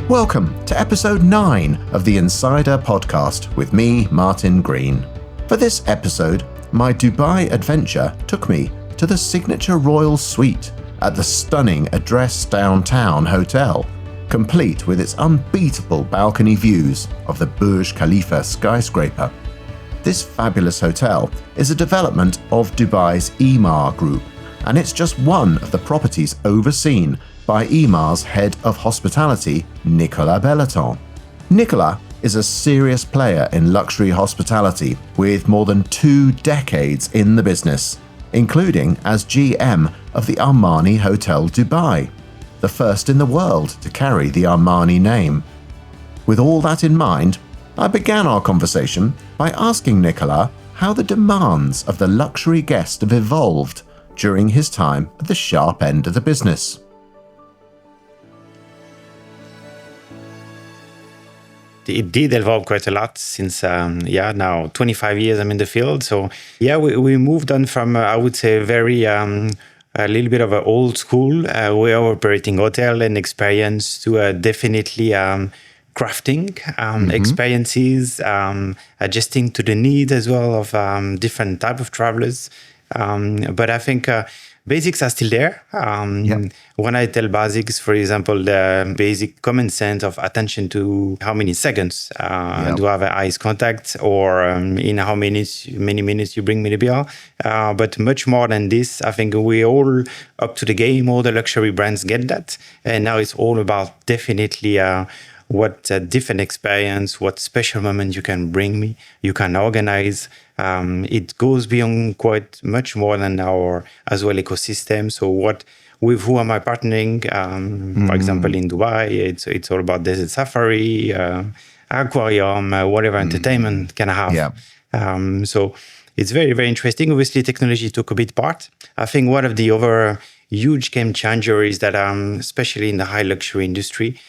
Welcome to episode 9 of the Insider Podcast with me, Martin Green. For this episode, my Dubai adventure took me to the signature royal suite at the stunning Address Downtown Hotel, complete with its unbeatable balcony views of the Burj Khalifa skyscraper. This fabulous hotel is a development of Dubai's Emaar Group, and it's just one of the properties overseen by Emaar's head of hospitality, Nicolas Bellaton. Nicolas is a serious player in luxury hospitality with more than 2 decades in the business, including as GM of the Armani Hotel Dubai, the first in the world to carry the Armani name. With all that in mind, I began our conversation by asking Nicolas how the demands of the luxury guest have evolved during his time at the sharp end of the business. It did evolve quite a lot since, now 25 years I'm in the field. So, we moved on from, I would say, very, a little bit of an old school way of operating hotel and experience to definitely crafting experiences, adjusting to the need as well of different type of travelers. But I think basics are still there. When I tell basics, for example, the basic common sense of attention to how many seconds do I have eyes contact, or in how many minutes you bring me the bill. But much more than this, I think we all up to the game. All the luxury brands get that. And now it's all about definitely what different experience, what special moment you can bring me, you can organize. It goes beyond quite much more than our as well ecosystem. So with who am I partnering? For example, in Dubai, it's all about desert safari, aquarium, whatever entertainment can I have. So it's very, very interesting. Obviously, technology took a big part. I think one of the other huge game changer is that, especially in the high luxury industry,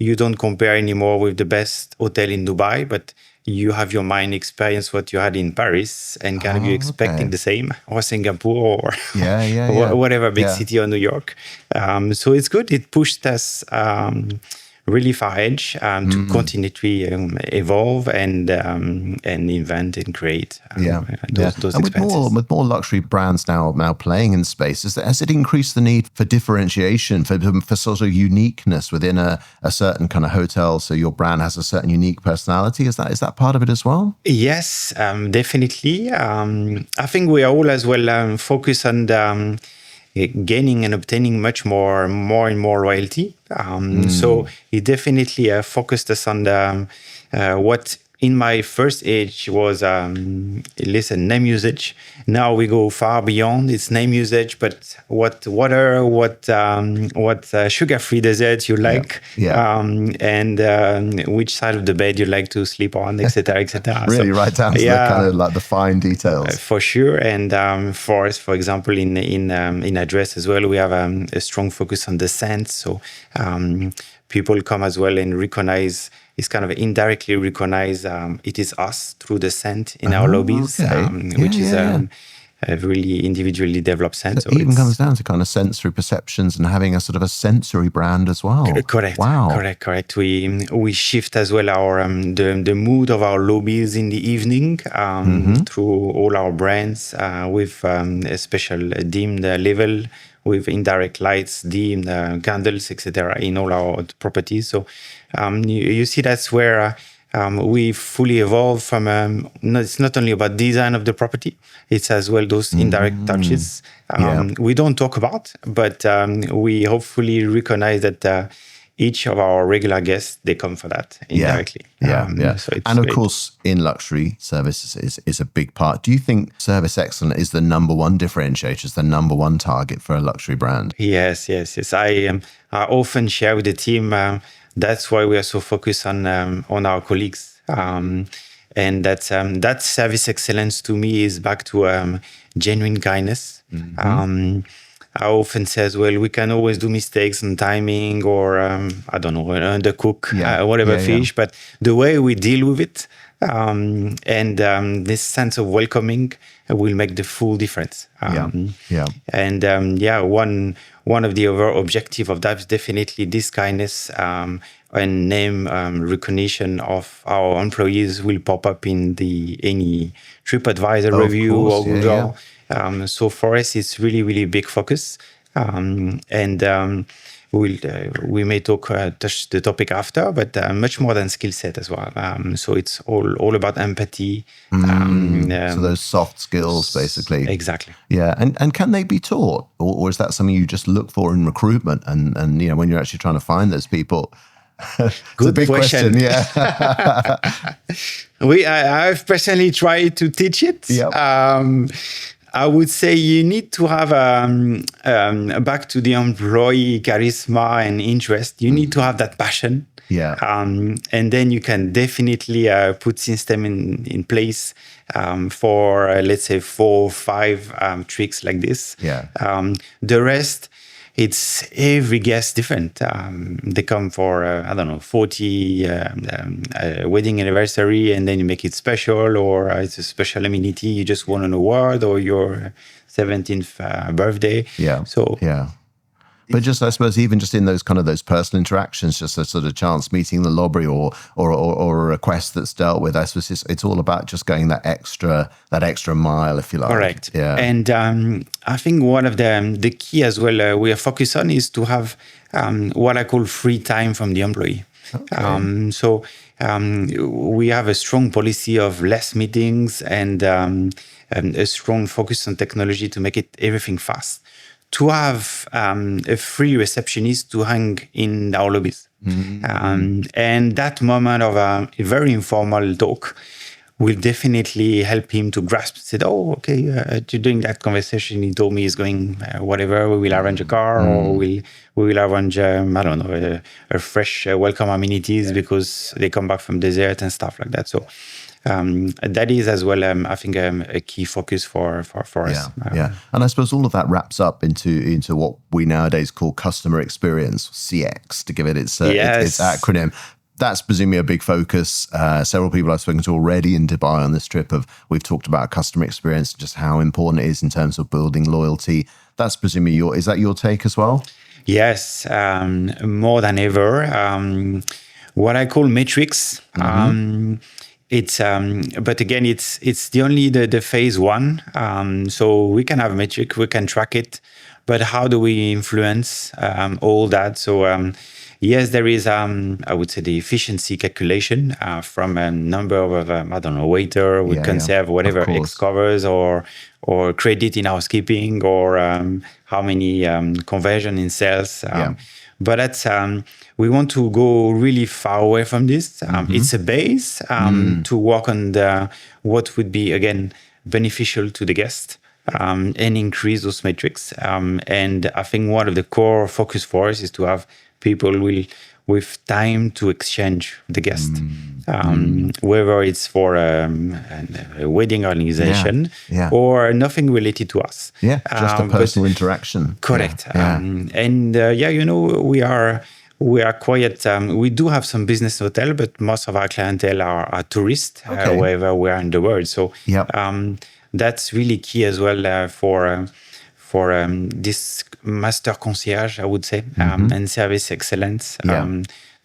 you don't compare anymore with the best hotel in Dubai, but you have your mind experience what you had in Paris and kind of you expecting the same, or Singapore, or whatever big city, or New York. So it's good. It pushed us really far edge to continually evolve and invent and create those and experiences. with more luxury brands now playing in space, has it increased the need for differentiation, for sort of uniqueness within a certain kind of hotel, so your brand has a certain unique personality? Is that part of it as well? Yes, definitely. I think we are all as well focused on gaining and obtaining much more and more royalty. So it definitely focused us on what in my first age was name usage. Now we go far beyond its name usage, but what water, what sugar-free desserts you like, and which side of the bed you like to sleep on, etc., etc. Really, right down to the kind of like the fine details. For sure. And for us, for example, in Address as well, we have a strong focus on the scent. So people come as well and recognize. It's kind of indirectly recognize it is us through the scent in our lobbies, which is a really individually developed scent. So it even comes down to kind of sensory perceptions and having a sort of a sensory brand as well. Correct. Wow. Correct. We shift as well our the mood of our lobbies in the evening through all our brands with a special dimmed level, with indirect lights, dimmed candles, etc. in all our properties. So you see that's where we fully evolve from. It's not only about design of the property; it's as well those indirect touches we don't talk about, but we hopefully recognize that each of our regular guests, they come for that indirectly. So and of course, in luxury, service is a big part. Do you think service excellence is the number one differentiator, is the number one target for a luxury brand? Yes. I often share with the team that's why we are so focused on our colleagues. And that service excellence to me is back to genuine kindness. I often say as well, we can always do mistakes in timing or, undercook, fish, but the way we deal with it and this sense of welcoming will make the full difference. And one of the other objective of that is definitely this kindness and name recognition of our employees will pop up in any TripAdvisor review or Google. So for us, it's really, really big focus. We may touch the topic after, but much more than skill set as well. So it's all about empathy. So those soft skills, basically. Exactly. Yeah, and can they be taught, or is that something you just look for in recruitment? And when you're actually trying to find those people. It's Good a big question. Yeah. I've personally tried to teach it. Yep. I would say you need to have back to the employee charisma and interest. You need to have that passion. Yeah. And then you can definitely put system in place for let's say 4 or 5 tricks like this. Yeah. The rest, it's every guest different. They come for, 40 wedding anniversary, and then you make it special, or it's a special amenity. You just won an award, or your 17th birthday. Yeah. So yeah. But just, I suppose, even just in those personal interactions, just a sort of chance meeting in the lobby or a request that's dealt with, I suppose it's all about just going that extra mile, if you like. Correct. Yeah. And I think one of the key as well we are focused on is to have what I call free time from the employee. Okay. So we have a strong policy of less meetings and a strong focus on technology to make everything fast. To have a free receptionist to hang in our lobbies. Mm-hmm. And that moment of a very informal talk will definitely help him to grasp. Said, "Oh, okay, during that conversation, he told me he's going whatever. We will arrange a car, or we will arrange, a fresh welcome amenities because they come back from desert and stuff like that." So that is as well, I think, a key focus for us. Yeah, and I suppose all of that wraps up into what we nowadays call customer experience, CX, to give it its acronym. That's presumably a big focus. Several people I've spoken to already in Dubai on this trip we've talked about customer experience, just how important it is in terms of building loyalty. That's presumably is that your take as well? Yes, more than ever. What I call metrics. It's but again, it's the only the phase one. So we can have a metric, we can track it, but how do we influence all that? So yes, there is I would say the efficiency calculation from a number of waiter we can serve whatever X covers or credit in housekeeping or how many conversion in sales. But that's we want to go really far away from this. It's a base to work on what would be again beneficial to the guest and increase those metrics. And I think one of the core focus for us is to have people with time to exchange the guest, whether it's for a wedding organization or nothing related to us. Yeah, just a personal interaction. Correct. We are quite. We do have some business hotel, but most of our clientele are tourists wherever we are in the world. So that's really key as well for this master concierge, I would say, and service excellence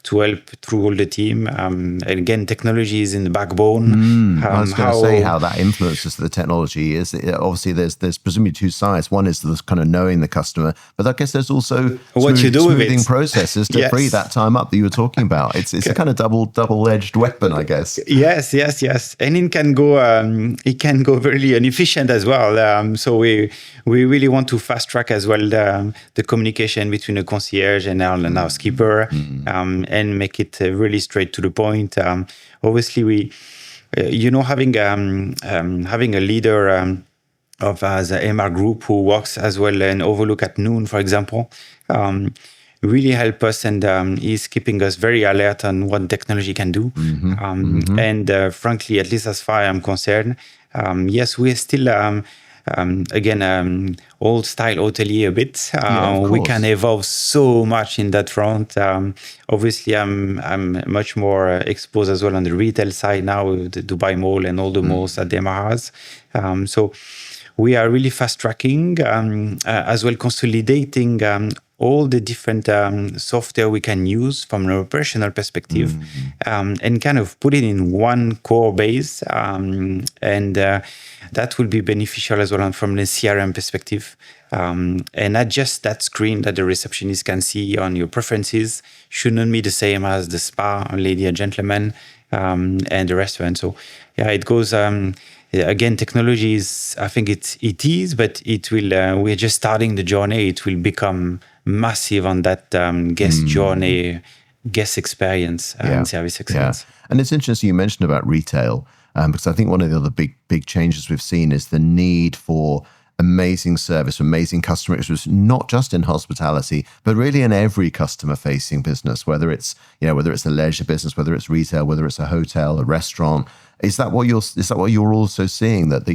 to help through all the team. And again, technology is in the backbone. I was going to say how that influences the technology. Obviously, there's presumably two sides. One is this kind of knowing the customer, but I guess there's also smoothing processes to free that time up that you were talking about. It's a kind of double-edged weapon, I guess. Yes, and it can go very inefficient as well. So we really want to fast track as well the communication between a concierge and our housekeeper. And make it really straight to the point. Obviously, having a leader of the MR group who works as well and overlook at noon, for example, really help us and is keeping us very alert on what technology can do. And frankly, at least as far as I'm concerned, yes, we are still old style hotelier a bit. We can evolve so much in that front. Obviously, I'm much more exposed as well on the retail side now with the Dubai Mall and all the malls that the MR has. So we are really fast tracking as well, consolidating all the different software we can use from an operational perspective, and kind of put it in one core base. And that will be beneficial as well from the CRM perspective. And not just that screen that the receptionist can see on your preferences should not be the same as the spa, lady and gentleman, and the restaurant. So yeah, it goes, again, technology is, I think it is, but it will, we're just starting the journey. It will become massive on that guest journey, guest experience, and service excellence. Yeah. And it's interesting you mentioned about retail, because I think one of the other big changes we've seen is the need for amazing service, amazing customer experience, not just in hospitality, but really in every customer-facing business, whether it's a leisure business, whether it's retail, whether it's a hotel, a restaurant. Is that what you're also seeing, that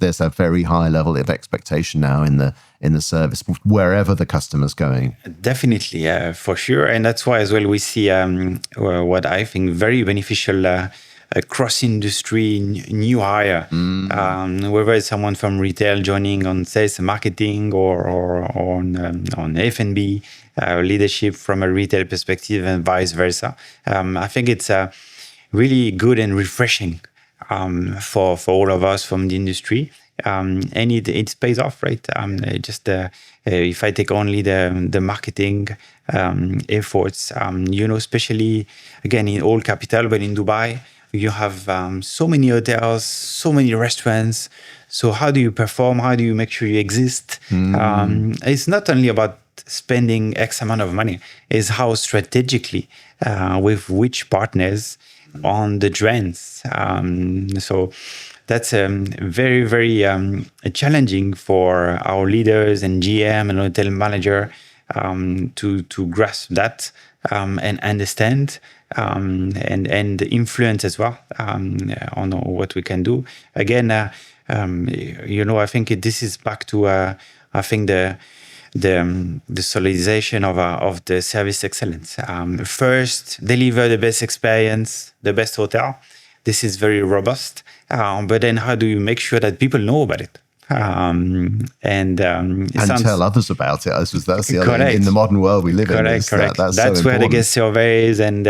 there's a very high level of expectation now in the service wherever the customer's going? Definitely, for sure, and that's why as well we see what I think very beneficial. A cross-industry new hire, whether it's someone from retail joining on sales and marketing or on F&B, leadership from a retail perspective and vice versa. I think it's really good and refreshing for all of us from the industry. And it pays off, right? If I take only the marketing efforts, especially again in all capital, but in Dubai, you have so many hotels, so many restaurants. So how do you perform? How do you make sure you exist? It's not only about spending X amount of money. It's how strategically, with which partners on the trends. So that's very, very challenging for our leaders and GM and hotel manager to grasp that and understand. And influence as well on what we can do. Again, I think this is back to I think the solidization of the service excellence. First, deliver the best experience, the best hotel. This is very robust. But then, how do you make sure that people know about it? And tell others about it. That's the other, correct. In the modern world we live correct, in. Correct. That's so where the guest surveys and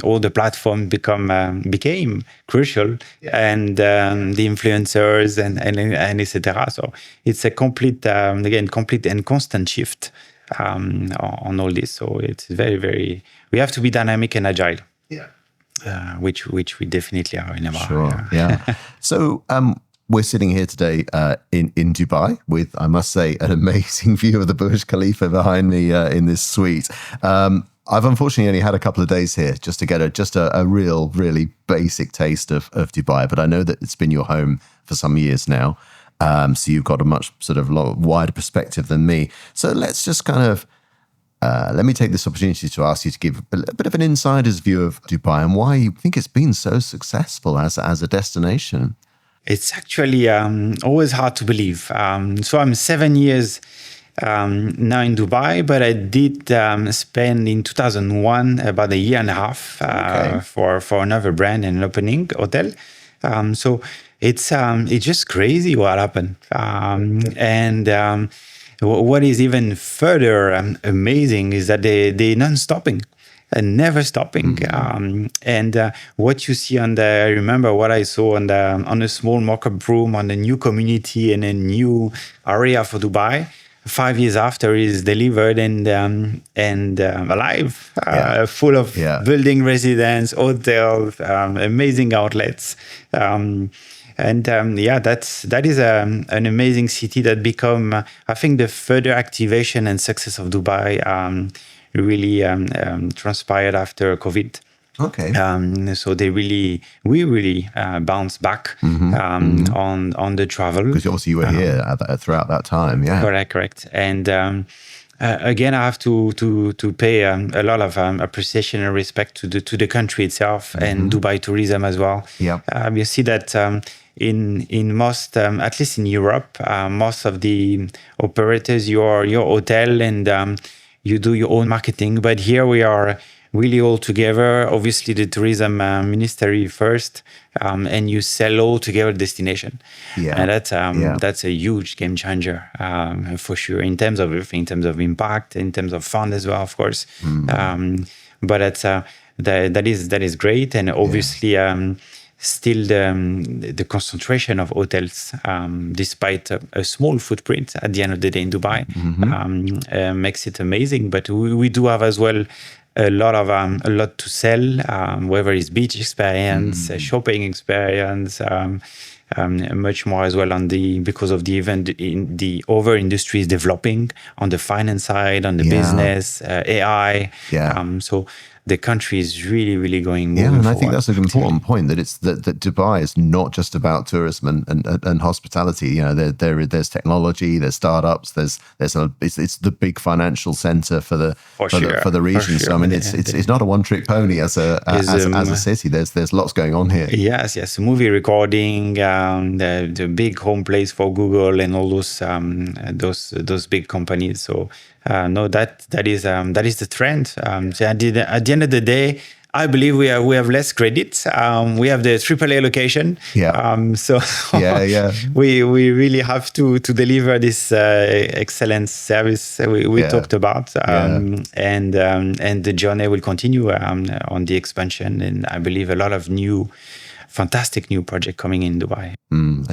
all the platforms became crucial, and the influencers and etc. So it's a complete and constant shift on all this. So it's very, very. We have to be dynamic and agile. Yeah. Which we definitely are in Emma. Sure. Yeah. So. We're sitting here today in Dubai with, I must say, an amazing view of the Burj Khalifa behind me in this suite. I've unfortunately only had a couple of days here just to get a really basic taste of Dubai, but I know that it's been your home for some years now. So you've got a much sort of wider perspective than me. So let's just kind of, let me take this opportunity to ask you to give a bit of an insider's view of Dubai and why you think it's been so successful as a destination. It's actually always hard to believe. So I'm 7 years now in Dubai, but I did spend in 2001 about a year and a half for another brand and an opening hotel. So it's just crazy what happened. And what is even further amazing is that they're non-stopping. And never stopping. And what you see I remember what I saw on a small mock-up room on a new community and a new area for Dubai. 5 years after is delivered and alive, full of building residents, hotels, amazing outlets. That is an amazing city that become, I think, the further activation and success of Dubai really transpired after COVID. Okay. So we really bounced back on the travel. Because obviously you were here throughout that time, yeah. Correct. And again, I have to pay a lot of appreciation and respect to the country itself and Dubai tourism as well. Yeah. You see that in most, at least in Europe, most of the operators, your hotel and you do your own marketing, but here we really all together. Obviously, the tourism ministry first, and you sell all together destination. Yeah. And that's a huge game changer for sure in terms of everything, in terms of impact, in terms of fund as well, of course. But that is great, and obviously. Still the concentration of hotels, despite a small footprint at the end of the day in Dubai, makes it amazing. But we do have as well a lot to sell, whether it's beach experience, shopping experience, much more as well because of the event in the other industries developing on the finance side, on the business, AI. So the country is really, really going. Yeah, and I think that's an important point, that it's that Dubai is not just about tourism and hospitality. You know, there's technology, there's startups, it's the big financial center for the region. So I mean, it's not a one-trick pony as a city. There's lots going on here. Yes, movie recording, the big home place for Google and all those big companies. So. No, that is the trend. So at the end of the day, I believe we have less credits. We have the AAA location. So we really have to deliver this excellent service we talked about, and the journey will continue on the expansion. And I believe a lot of fantastic new project coming in Dubai.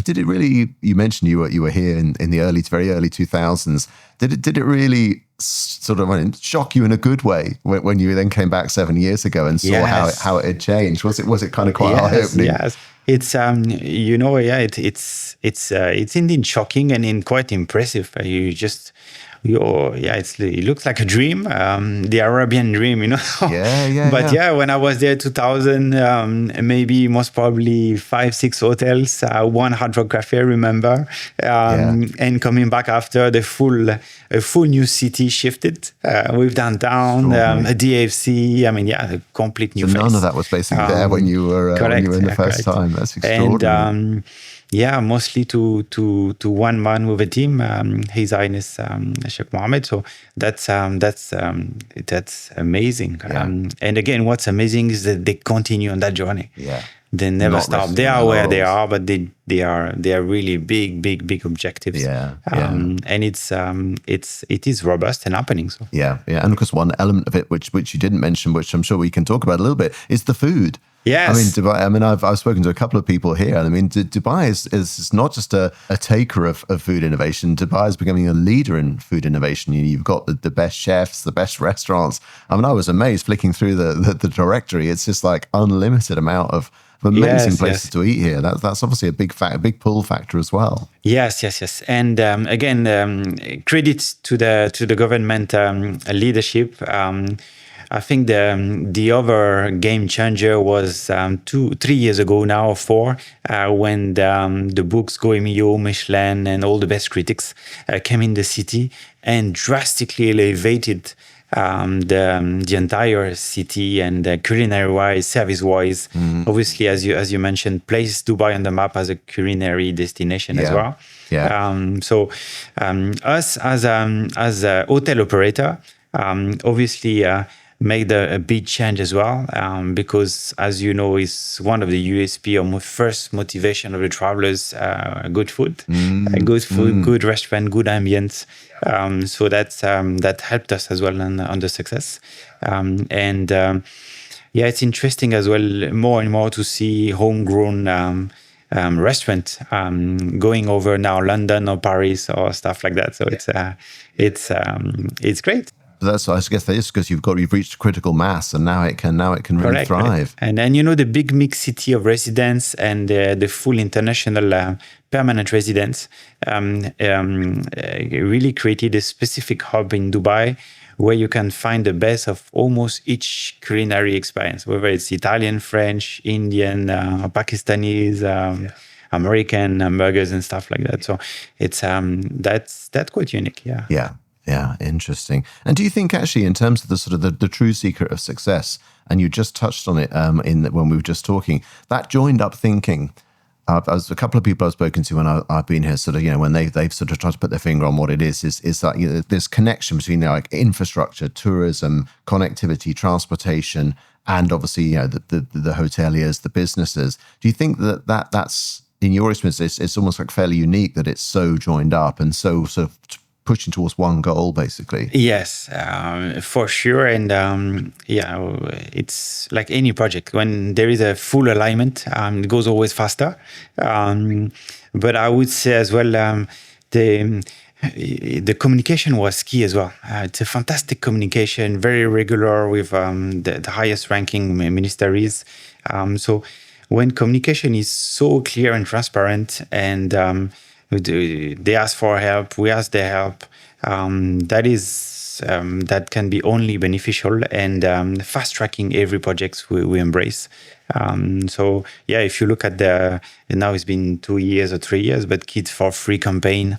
Did it really? You mentioned you were here in the very early 2000s. Did it really sort of shock you in a good way when you then came back 7 years ago and saw how it had changed? Was it kind of quite eye-opening? Yes, it's it's indeed shocking and quite impressive. It looks like a dream, the Arabian dream, But when I was there, 2000, maybe most probably 5-6 hotels, one Hard Rock Cafe, remember, and coming back after a full new city shifted with downtown, a DFC. I mean, a complete new face. None of that was basically there when you were in the first time. That's extraordinary. And mostly to one man with a team, His Highness Sheikh Mohammed. So that's amazing. And again, what's amazing is that they continue on that journey. They never stop. They are where they are, but they are really big objectives. And it is robust and happening. So and of course, one element of it which you didn't mention, which I'm sure we can talk about a little bit, is the food. Yes. I mean, Dubai, I've spoken to a couple of people here. I mean, Dubai is not just a taker of food innovation. Dubai is becoming a leader in food innovation. You've got the best chefs, the best restaurants. I mean, I was amazed flicking through the directory. It's just like unlimited amount of amazing places to eat here. That's obviously a big pull factor as well. Yes. And again, credits to the government leadership. I think the other game changer was 2-3 years ago now, or 4, when the books Goemio, Michelin, and all the best critics came in the city and drastically elevated the entire city, and culinary-wise, service-wise. Obviously, as you mentioned, placed Dubai on the map as a culinary destination as well. So us as a hotel operator, obviously. Made a big change as well, because, as you know, is one of the USP or first motivation of the travelers, good food, good restaurant, good ambience. So that helped us as well on the success. It's interesting as well, more and more to see homegrown restaurant going over now London or Paris or stuff like that. So it's great. But I guess that is because you've reached critical mass, and now it can really thrive. And the big mixed city of residents and the full international permanent residents really created a specific hub in Dubai where you can find the best of almost each culinary experience, whether it's Italian, French, Indian, Pakistanis, American burgers and stuff like that. So it's that's quite unique. Yeah, interesting. And do you think actually, in terms of the sort of the true secret of success, and you just touched on it when we were just talking, that joined up thinking As a couple of people I've spoken to when I've been here, sort of, when they've sort of tried to put their finger on what it is that this connection between like infrastructure, tourism, connectivity, transportation, and obviously the hoteliers, the businesses. Do you think that's in your experience, it's almost like fairly unique that it's so joined up and so sort of pushing towards one goal, basically? Yes, for sure. And it's like any project. When there is a full alignment, it goes always faster. But I would say as well, the communication was key as well. It's a fantastic communication, very regular with the highest ranking ministries. So when communication is so clear and transparent, and they ask for help, we ask their help, that can be only beneficial, and fast tracking every project we embrace. So yeah, if you look at now it's been 2 years or 3 years, but Kids for Free campaign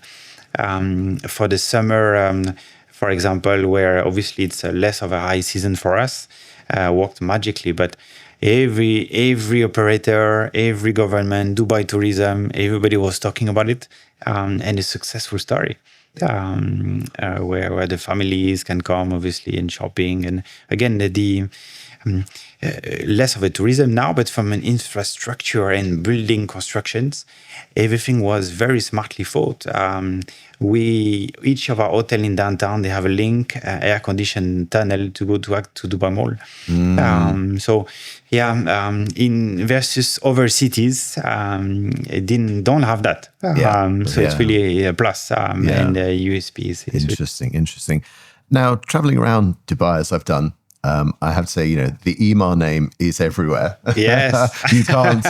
for the summer, for example, where obviously it's less of a high season for us, worked magically. But every operator, every government, Dubai Tourism, everybody was talking about it, and a successful story. Where the families can come, obviously, and shopping. And again, less of a tourism now, but from an infrastructure and building constructions, everything was very smartly thought. Each of our hotel in downtown, they have a link, air-conditioned tunnel to go to Dubai Mall. In versus other cities, don't have that. It's really a plus and USP. Interesting. Now, traveling around Dubai as I've done, I have to say, the Emaar name is everywhere. Yes, you can't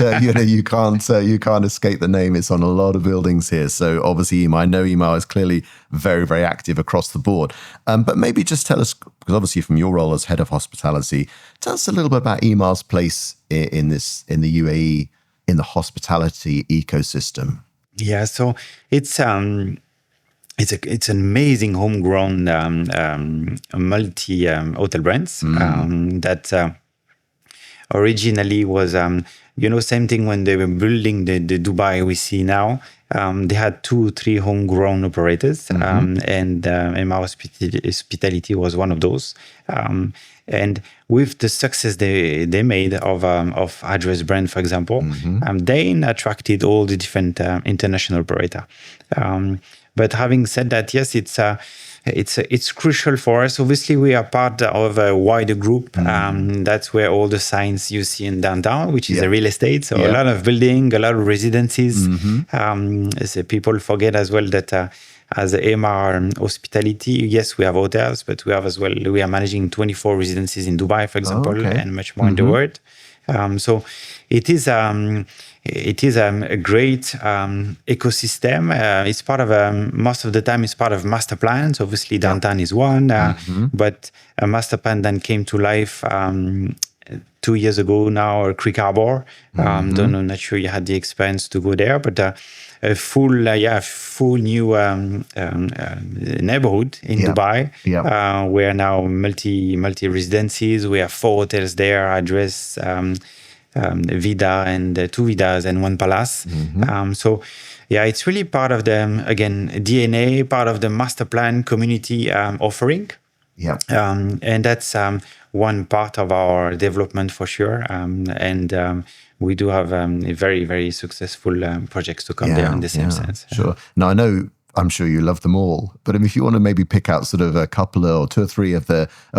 escape the name. It's on a lot of buildings here. So obviously, I know Emaar is clearly very, very active across the board. But maybe just tell us, because obviously from your role as head of hospitality, tell us a little bit about Emaar's place in the UAE in the hospitality ecosystem. Yeah, so it's an amazing homegrown multi hotel brands that originally was same thing when they were building the Dubai we see now. They had 2-3 homegrown operators, and Emaar Hospitality was one of those. And with the success they made of Address brand, for example, they attracted all the different international operator. But having said that, yes, it's crucial for us. Obviously, we are part of a wider group. That's where all the signs you see in downtown, which is a real estate. So a lot of building, a lot of residencies. So people forget as well that as Emaar Hospitality, yes, we have hotels, but we are managing 24 residencies in Dubai, for example, and much more in the world. So it is a great ecosystem. It's part of most of the time it's part of master plans. Obviously, downtown is one, but a master plan then came to life 2 years ago now, or Creek Harbor. Not sure you had the experience to go there, but a full new neighborhood in Dubai. Where now multi residencies. We have 4 hotels there, Address, Vida, and 2 Vidas and 1 Palace. It's really part of the, again, DNA, part of the master plan community offering. And that's one part of our development for sure. And we do have very, very successful projects to come there in the same sense. Sure. Now, I'm sure you love them all, but if you want to maybe pick out sort of a couple or 2 or 3 of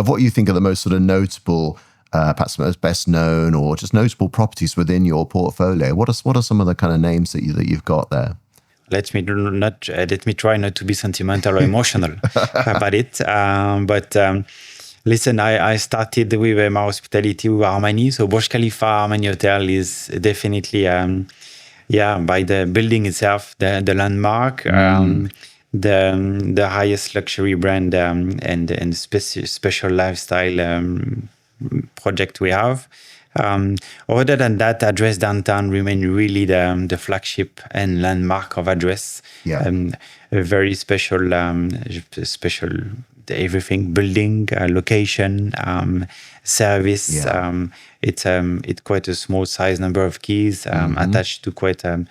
what you think are the most sort of notable, perhaps most best known, or just notable properties within your portfolio, what are some of the kind of names that you've got there? Let me try not to be sentimental or emotional about it. But listen, I started with Emaar Hospitality with Armani. So Burj Khalifa Armani Hotel is definitely, by the building itself, the landmark, the highest luxury brand and special lifestyle project we have. Other than that, Address Downtown remain really the flagship and landmark of Address. A very special everything: building, location, service. Yeah. It's quite a small size number of keys attached to quite a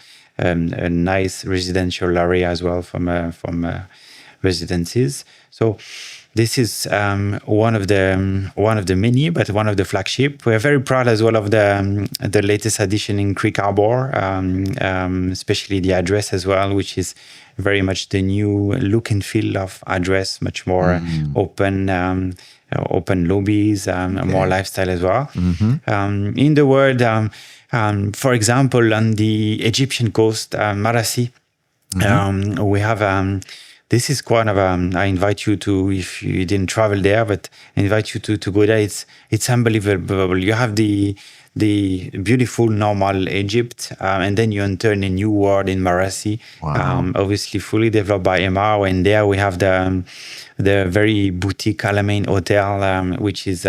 nice residential area as well from residences. So this is one of the many, but one of the flagship. We're very proud as well of the latest addition in Creek Harbor, especially the address as well, which is very much the new look and feel of address, much more open lobbies, more lifestyle as well. In the world, for example, on the Egyptian coast, Marassi, we have. This is quite of I invite you to, if you didn't travel there, but I invite you to go there. It's unbelievable. You have the beautiful normal Egypt, and then you enter in a new world in Marassi. Wow. Obviously fully developed by MR, and there we have the very boutique Alamein Hotel, which is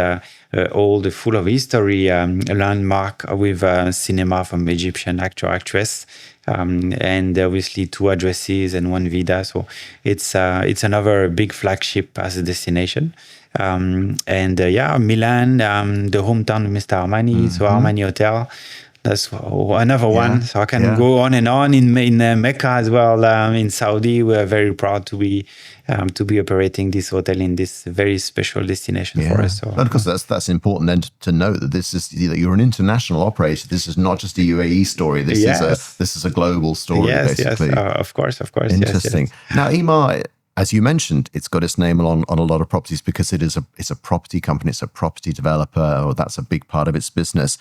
old, full of history, a landmark with cinema from Egyptian actor actress. And obviously 2 addresses and 1 Vida. So it's another big flagship as a destination. And Milan, the hometown of Mr. Armani, so Armani Hotel. That's another one. So I can go on and on. In Mecca as well, in Saudi, we're very proud to be operating this hotel in this very special destination for us. So, and because that's important then to note that that you're an international operator. This is not just a UAE story. This is a global story, basically. Yes, of course. Interesting. Yes. Now, Ema, as you mentioned, it's got its name on a lot of properties because it's a property company, it's a property developer, or that's a big part of its business.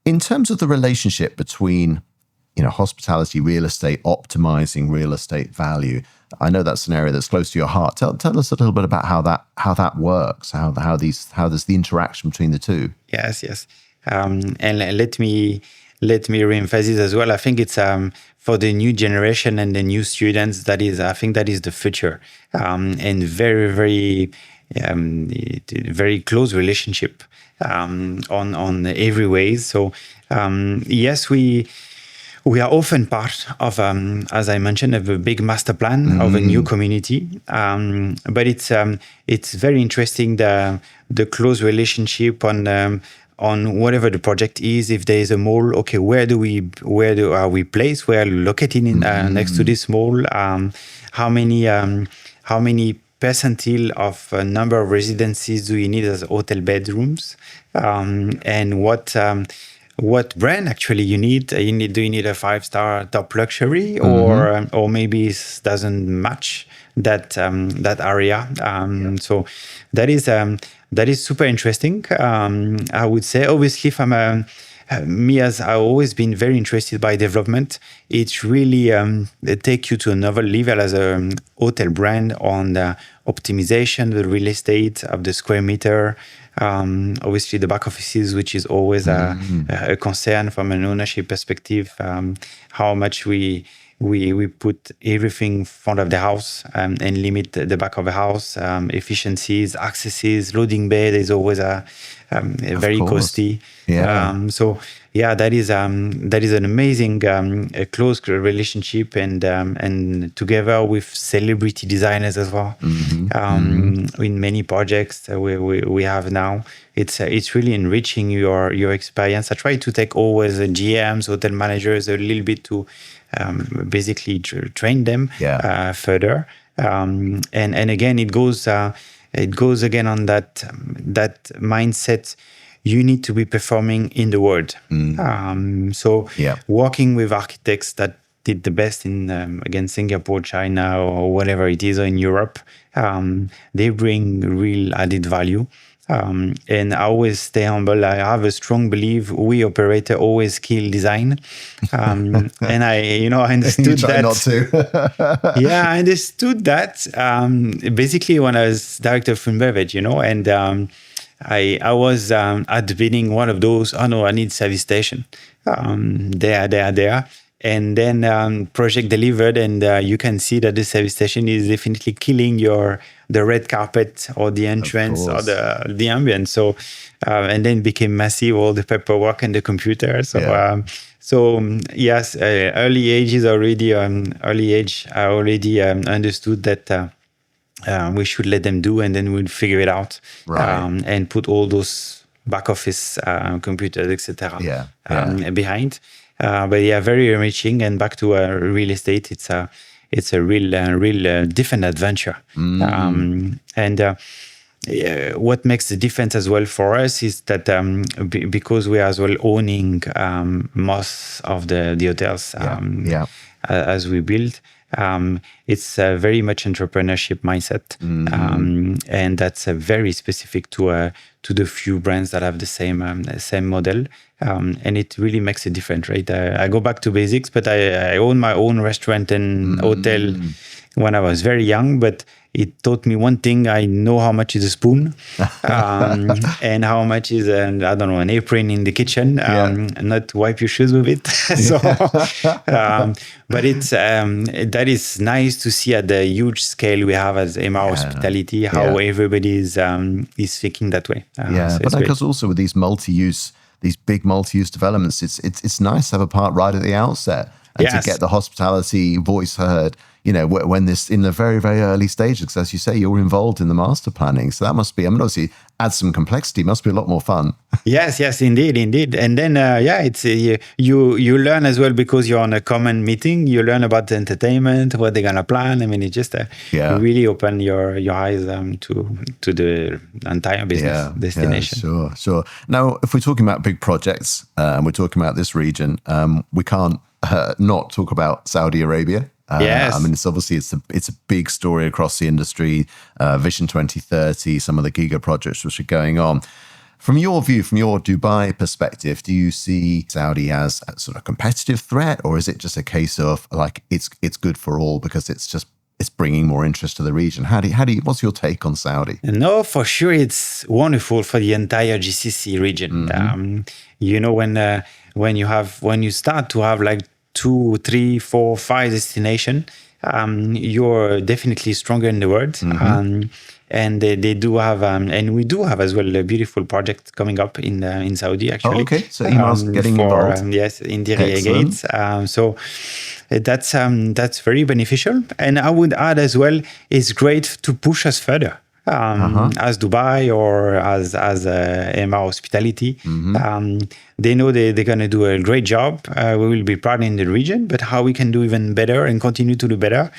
In terms of the relationship between, hospitality, real estate, optimizing real estate value, I know that's an area that's close to your heart. Tell us a little bit about how that works, how there's the interaction between the two. Yes. And let me reemphasize as well. I think it's for the new generation and the new students. I think that is the future, and very, very, very close relationship on every way. So yes, we are often part of, as I mentioned, of a big master plan of a new community. But it's very interesting the close relationship on whatever the project is. If there is a mall, okay, where are we placed? Where are we located in next to this mall? How many percentile of number of residencies do you need as hotel bedrooms? And what brand actually you need? Do you need a 5-star top luxury, or maybe it doesn't match that area? So that is super interesting. I would say, obviously, from me, as I've always been very interested by development, it's really take you to another level as a hotel brand on the optimization, the real estate of the square meter. Obviously, the back offices, which is always a concern from an ownership perspective, how much we put everything in front of the house and limit the back of the house, efficiencies, accesses, loading bed is always very costly. So that is an amazing close relationship, and together with celebrity designers as well. In many projects we have now, it's really enriching your experience. I try to take always GMs, hotel managers, a little bit to basically train them further. And again, it goes again on that mindset. You need to be performing in the world. Working with architects that did the best in again Singapore, China, or whatever it is, or in Europe, they bring real added value. And I always stay humble. I have a strong belief we operator always kill design. And I understood try that. Not to. I understood that basically when I was director of food and beverage, and I was at the beginning one of those, I need service station. There. And then project delivered, and you can see that the service station is definitely killing the red carpet or the entrance or the ambience. So and then became massive, all the paperwork and the computer. So yes, early age I already understood that we should let them do, and then we'll figure it out, Right. and put all those back office computers, etc. Behind. But yeah, very enriching. And back to real estate, it's a real different adventure. And what makes the difference as well for us is that because we are as well owning most of the hotels as we build, it's a very much entrepreneurship mindset, and that's very specific to the few brands that have the same model, and it really makes a difference, right? I go back to basics, but I own my own restaurant and hotel when I was very young, but it taught me one thing. I know how much is a spoon, and how much is an apron in the kitchen, not wipe your shoes with it. So, but it's that is nice to see at the huge scale we have as Emma Hospitality, how everybody is thinking that way. So but because also with these big multi-use developments, it's nice to have a part right at the outset and to get the hospitality voice heard. When this in the very, very early stages, because as you say, you're involved in the master planning. So that must be, obviously adds some complexity, must be a lot more fun. Yes, indeed. And then, it's you learn as well, because you're on a common meeting, you learn about the entertainment, what they're going to plan. I mean, it just really open your eyes to the entire business destination. Sure. Now, if we're talking about big projects, we're talking about this region, we can't not talk about Saudi Arabia. Yes. I mean, it's obviously it's a big story across the industry. Vision 2030, some of the giga projects which are going on. From your view, from your Dubai perspective, do you see Saudi as a sort of competitive threat, or is it just a case of like it's good for all because it's bringing more interest to the region? What's your take on Saudi? No, for sure, it's wonderful for the entire GCC region. When you start to have like 2, 3, 4, 5 destinations, you're definitely stronger in the world. And they do have, and we do have as well a beautiful project coming up in Saudi, actually. Oh, okay. So Imar's getting involved. Yes, in Diriyah Gates. So that's very beneficial. And I would add as well, it's great to push us further. As Dubai or as Emma Hospitality, they know they're going to do a great job. We will be proud in the region, but how we can do even better and continue to do better.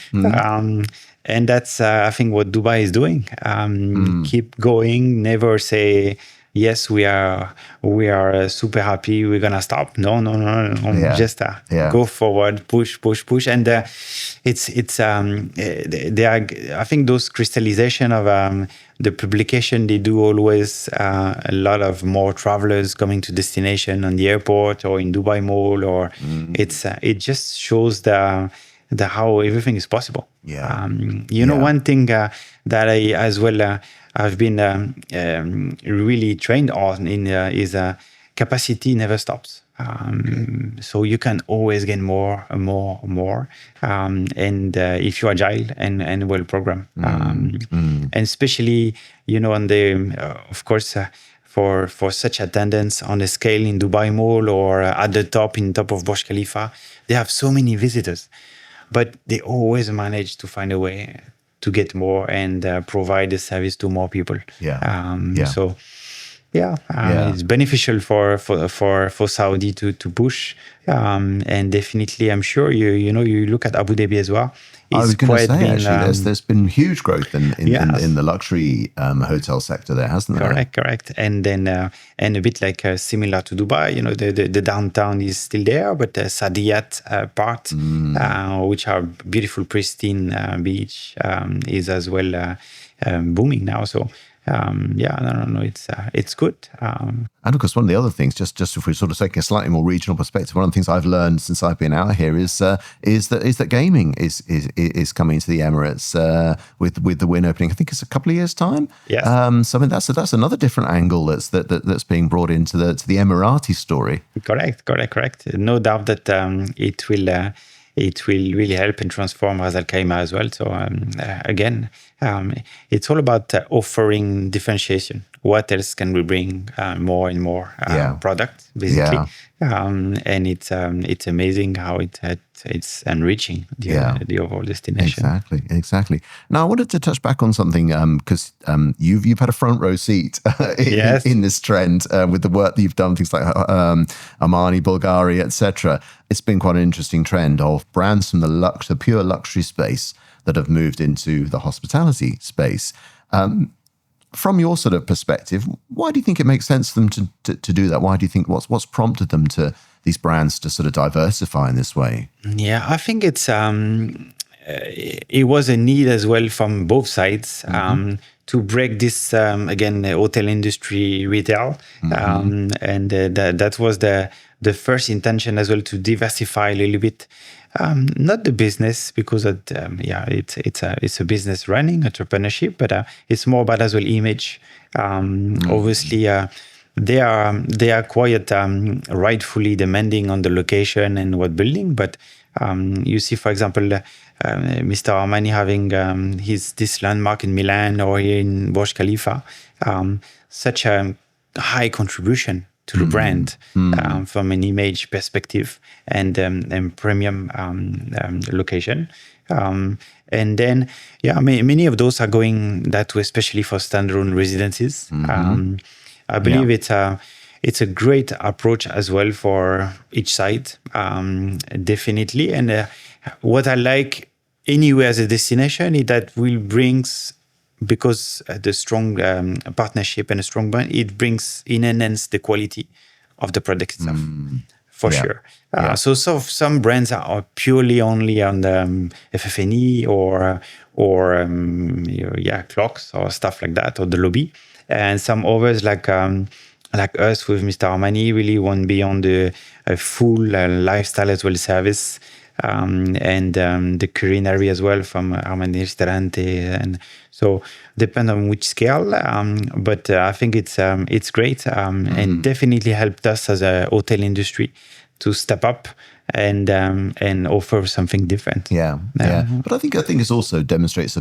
And that's, I think, what Dubai is doing. Keep going, never say, yes, we are super happy, we're going to stop. No. Just go forward, push. And they are, I think those crystallization of the publication, they do always a lot of more travelers coming to destination on the airport or in Dubai Mall, or it just shows the how everything is possible. One thing that I as well I've been really trained on is capacity never stops. So you can always get more and more. And if you're agile and well programmed, and especially, on the, of course, for such attendance on a scale in Dubai Mall or at the top of Burj Khalifa, they have so many visitors, but they always manage to find a way to get more and provide the service to more people. So it's beneficial for Saudi to push, and definitely I'm sure you look at Abu Dhabi as well. I was going to say, actually, there's been huge growth in the luxury hotel sector there, hasn't there? Correct. And then and a bit like similar to Dubai, the downtown is still there, but the Sadiyat part, which are beautiful, pristine beach, is as well booming now. So it's good. And of course, one of the other things, just if we're sort of taking a slightly more regional perspective, one of the things I've learned since I've been out here is that gaming is coming to the Emirates with the Wynn opening. I think it's a couple of years' time. Yes. So I mean that's another different angle that's being brought into the Emirati story. Correct. No doubt that it will really help and transform Ras Al Khaimah as well. So again, it's all about offering differentiation. What else can we bring more and more product, basically? And it's amazing how it's enriching the overall destination. Exactly. Now, I wanted to touch back on something because you've had a front row seat in this trend with the work that you've done, things like Armani, Bulgari, etc. It's been quite an interesting trend of brands from the pure luxury space that have moved into the hospitality space. From your sort of perspective, why do you think it makes sense for them to do that? Why do you think what's prompted them these brands to sort of diversify in this way? Yeah, I think it was a need as well from both sides to break this again hotel industry retail, and that was the first intention as well, to diversify a little bit. Not the business, because it's a business running entrepreneurship, but it's more about as well image. Obviously, they are quite rightfully demanding on the location and what building. But you see, for example, Mr. Armani having this landmark in Milan or here in Burj Khalifa, such a high contribution to the brand from an image perspective and premium location. And then, many of those are going that way, especially for standalone residences. I believe it's a great approach as well for each side, definitely. And what I like anywhere as a destination is that brings, because the strong partnership and a strong brand, it enhance the quality of the product itself, for sure. So some brands are purely only on the FF&E or clocks or stuff like that, or the lobby, and some others like us with Mr. Armani really want to be on the full lifestyle as well service. And the culinary as well from Armani Ristorante, and so depend on which scale. But I think it's great, and definitely helped us as a hotel industry to step up and offer something different. But I think it also demonstrates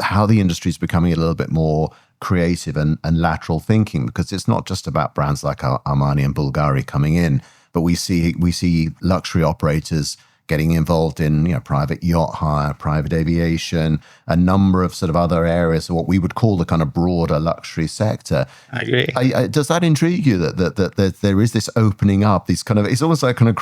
how the industry is becoming a little bit more creative and lateral thinking, because it's not just about brands like Armani and Bulgari coming in, but we see luxury operators getting involved in private yacht hire, private aviation, a number of sort of other areas of what we would call the kind of broader luxury sector. I agree. Does that intrigue you that there is this opening up? These kind of, it's almost like kind of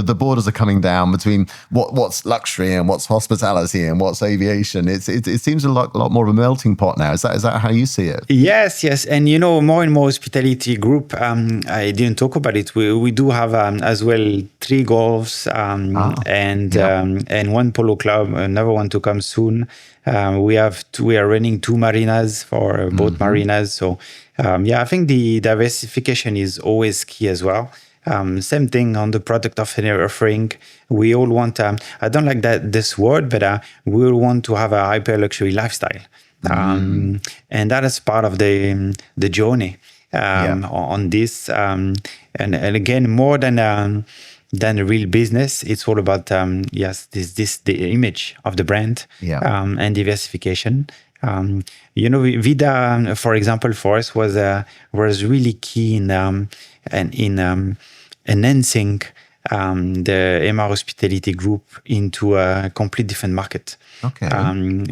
the borders are coming down between what's luxury and what's hospitality and what's aviation. It seems a lot more of a melting pot now. Is that how you see it? Yes, and more and more hospitality group. I didn't talk about it. We do have as well 3 golfs. And one polo club, another one to come soon. We are running 2 marinas for both marinas. So I think the diversification is always key as well. Same thing on the product offering. We all want, I don't like this word, but we all want to have a hyper luxury lifestyle. And that is part of the journey on this. And again, more than a real business, it's all about the image of the brand and diversification. Vida, for example, for us was really key in enhancing the MR Hospitality Group into a complete different market. Okay.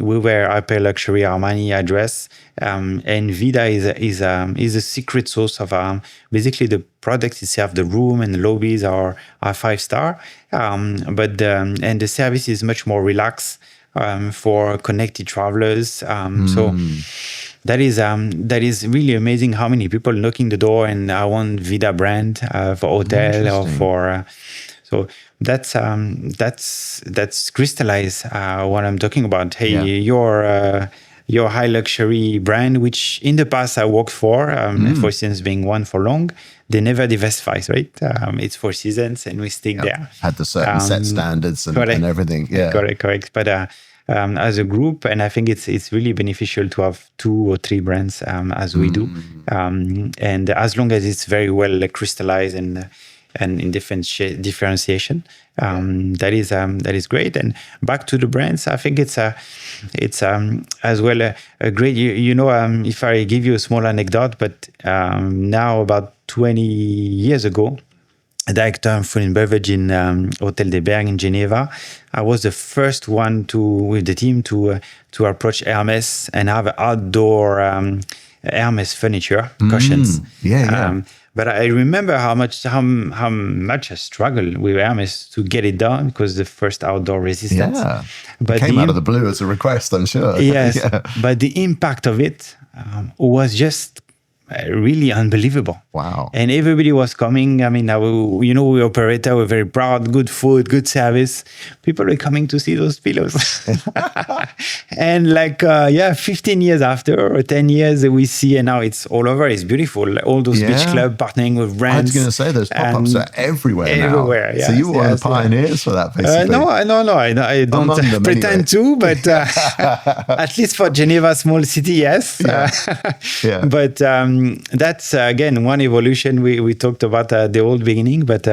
We were hyper luxury Armani address, and Vida is a secret source of basically the product itself. The room and the lobbies are 5-star, but the service is much more relaxed for connected travelers. So that is really amazing how many people knocking the door and I want Vida brand for hotel or for. So that's crystallized what I'm talking about. Hey, your high luxury brand, which in the past I worked for instance being One for Long, they never diversifies, right? It's 4 seasons and we stick there. Had the certain set standards and everything. Yeah, correct. But as a group, and I think it's really beneficial to have 2 or 3 brands as we do, and as long as it's very well crystallized and and in differentiation. That is great. And back to the brands, I think it's as well a great. If I give you a small anecdote, but now about 20 years ago, a director of food and beverage in Hotel Dubai in Geneva, I was the first one with the team to approach Hermes and have outdoor Hermes furniture cushions. But I remember how much I struggled with Hermes to get it done because the first outdoor resistance. Yeah, but it came out of the blue as a request, I'm sure. Yes, but the impact of it was just really unbelievable. Wow. And everybody was coming. I mean, we operate, we're very proud, good food, good service. People were coming to see those pillows. And 15 years after, or 10 years, we see, and now it's all over. It's beautiful. All those beach clubs partnering with brands. I was going to say, those pop-ups are everywhere now. Everywhere, yes, so you were one of the pioneers for that, basically. No, I don't pretend to, but at least for Geneva, small city, yes. But that's, again, one evolution. We talked about the old beginning, but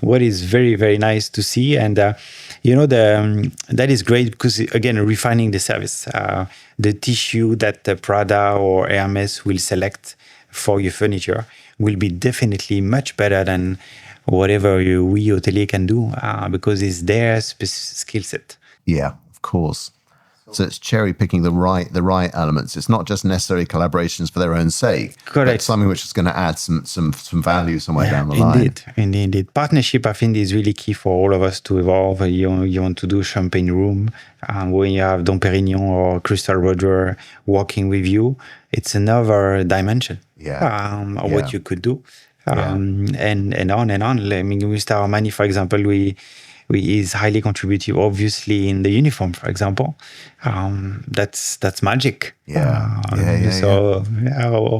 what is very, very nice to see. And, that is great because, again, refining the service. The tissue that Prada or Hermes will select for your furniture will be definitely much better than whatever we hotelier can do because it's their skill set. Yeah, of course. So it's cherry picking the right elements. It's not just necessarily collaborations for their own sake. Correct. But something which is going to add some value somewhere down the line. Indeed. Partnership, I think, is really key for all of us to evolve. You want to do champagne room when you have Dom Perignon or Crystal Roger working with you. It's another dimension of what you could do. And on and on. I mean, with Armani, for example, we is highly contributive, obviously, in the uniform, for example. That's magic. So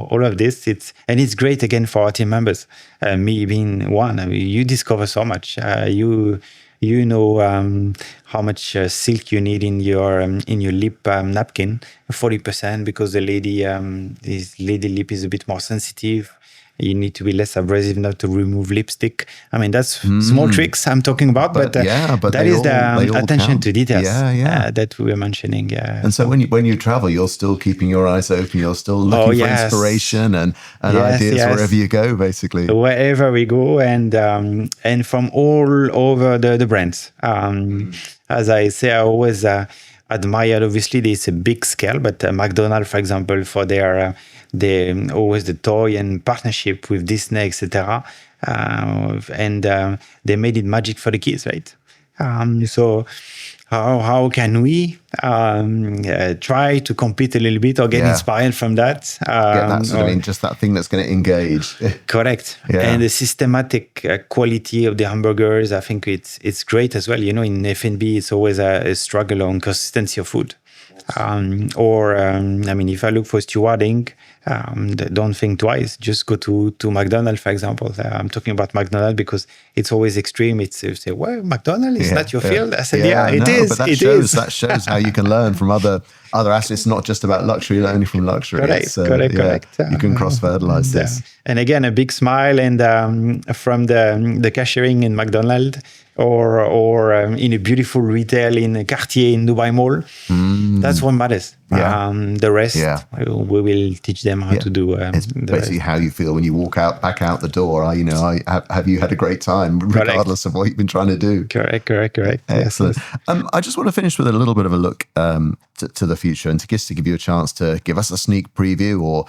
all of this, it's great again for our team members. Me being one, I mean, you discover so much. You know how much silk you need in your lip napkin, 40%, because the lady lip is a bit more sensitive. You need to be less abrasive, not to remove lipstick. I mean, that's small tricks I'm talking about, but that is the attention to details that we were mentioning. Yeah. And so when you travel, you're still keeping your eyes open. You're still looking for inspiration and ideas wherever you go, basically. Wherever we go, and from all over the brands. As I say, I always admire. Obviously, there's a big scale, but McDonald's, for example, for their always the toy and partnership with Disney, etc. And they made it magic for the kids, right? So how can we try to compete a little bit or get inspired from that? Just that thing that's going to engage. Correct. And the systematic quality of the hamburgers, I think it's great as well. In F&B, it's always a struggle on consistency of food. If I look for stewarding, don't think twice. Just go to McDonald's, for example. I'm talking about McDonald's because it's always extreme. It's you say, well, McDonald's is not your field. I said, it is. But that shows how you can learn from other assets. Not just about luxury, only from luxury. Correct. You can cross-fertilize this. And again, a big smile and from the cashiering in McDonald's or in a beautiful retail in Cartier in Dubai Mall. That's what matters. The rest, we will teach them how to do. It's basically how you feel when you walk back out the door. Have you had a great time, regardless of what you've been trying to do? Correct. Excellent. I just want to finish with a little bit of a look to the future, and to give you a chance to give us a sneak preview or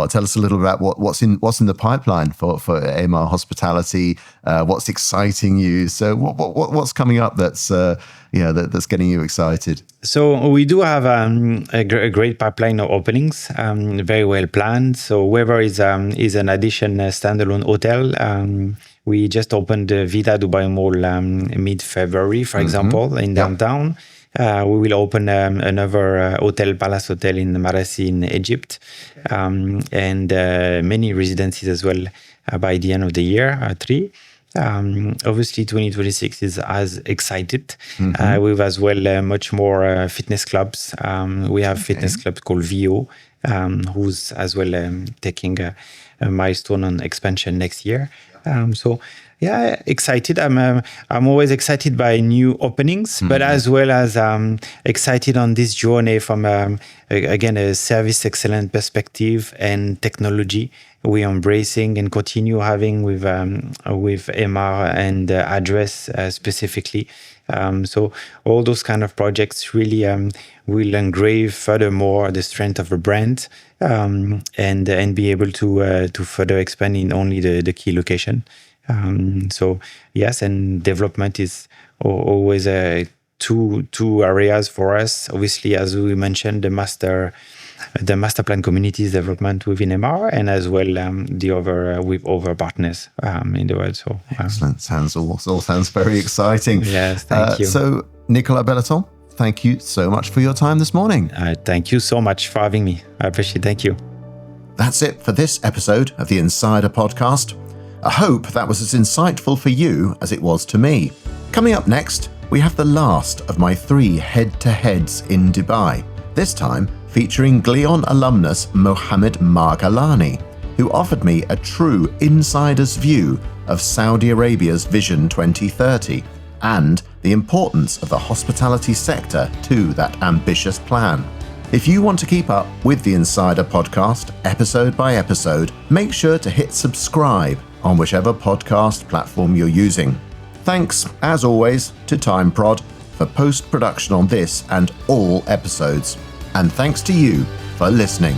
tell us a little about what's in the pipeline for AMR Hospitality. What's exciting you? So what's coming up that's getting you excited? So we do have a great pipeline of openings, very well planned. So whoever is an addition standalone hotel. We just opened the Vida Dubai Mall mid-February, for example, in downtown. We will open another hotel, Palace Hotel in Marassi in Egypt, and many residencies as well by the end of the year, 3. Obviously, 2026 is as excited. With as well much more fitness clubs. We have fitness clubs called VO, who's as well taking a milestone on expansion next year. So Yeah, excited. I'm always excited by new openings, but as well as excited on this journey from again a service excellence perspective and technology we're embracing and continue having with MR and address specifically. So all those kind of projects really will engrave furthermore the strength of the brand and be able to further expand in only the key location. So yes, and development is always two areas for us. Obviously, as we mentioned, the master plan communities development within MR, and as well the other with other partners in the world. So excellent. All sounds very exciting. Yes, thank you. So Nicolas Bellaton, thank you so much for your time this morning. Thank you so much for having me. I appreciate it. Thank you. That's it for this episode of the Insider Podcast. I hope that was as insightful for you as it was to me. Coming up next, we have the last of my 3 head-to-heads in Dubai, this time featuring Glion alumnus Mohammed Marghalani, who offered me a true insider's view of Saudi Arabia's Vision 2030 and the importance of the hospitality sector to that ambitious plan. If you want to keep up with the Insider Podcast episode by episode, make sure to hit subscribe on whichever podcast platform you're using. Thanks, as always, to TimeProd for post-production on this and all episodes. And thanks to you for listening.